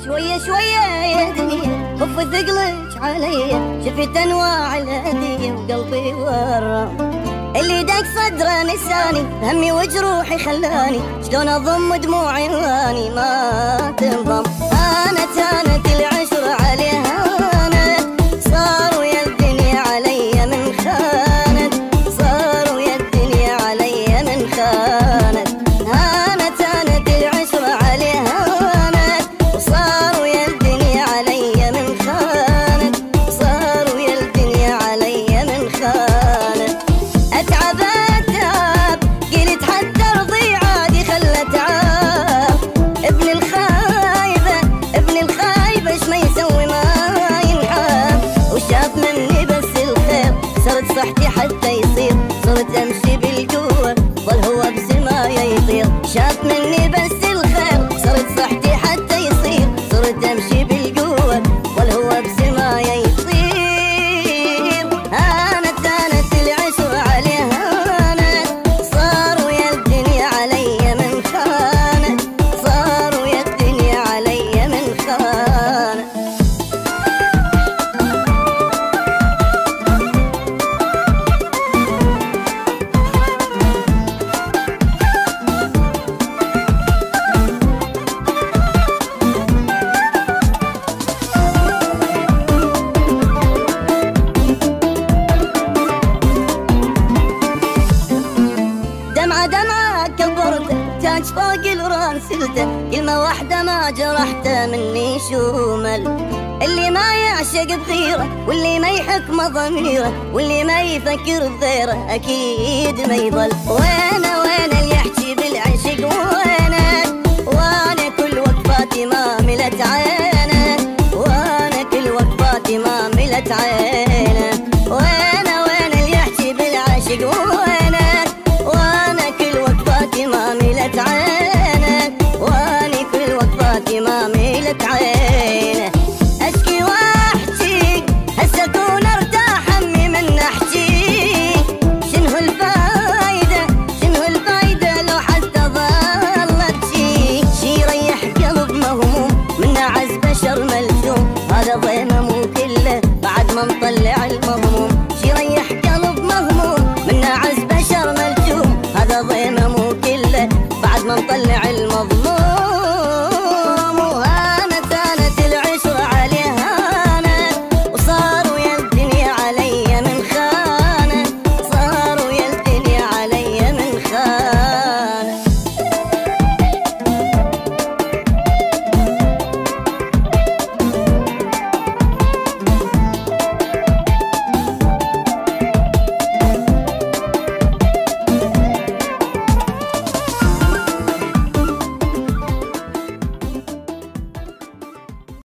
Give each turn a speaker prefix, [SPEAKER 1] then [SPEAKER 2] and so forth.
[SPEAKER 1] شوية شوية يا دنيا خف ثقلك علي، شفت انواع الهدية وقلبي ورا. اللي دق صدره نساني، همي وجروحي خلاني، شلون اضم دموعي واني ما تنضم. هانت العشرة عليها هانت، صار ويا الدنيا علي من خانت، صار ويا الدنيا علي من خانت. هانت العشرة عليها هانت، وصار ويا الدنيا علي من خانت، صار ويا الدنيا علي من خانت. اتعب قلت حتى ارضي عادي خلت عاب. ابن الخايبة ايش ما يسوي ما ينحاب. وشاف مني بس الخير، صرت صحتي حتى يصير، صرت امشي بالقوة ظل هو بسمايا يطير. شاف مني بس الخير، صرت صحتي حتى يصير، صرت امشي بالقوة ظل هو بسمايا يطير. هانت العشرة عليها هانت، صار ويا الدنيا علي من خانت، صار ويا الدنيا علي من خانت. دمعة كبرته، تاج فوق الوران سلته، كلمة واحدة ما جرحته مني شومل. اللي ما يعشق بغيره، واللي ما يحكم ضميره، واللي ما يفكر بغيره أكيد ما يضل. وين اللي يحكي بالعشق وانا كل وقفاتي ما ملت عينه، وانا كل وقفاتي ما ملت عينه. وين اللي يحكي بالعشق وانا كل وقفاتي ما ملت عينك، واني كل وقفاتي ما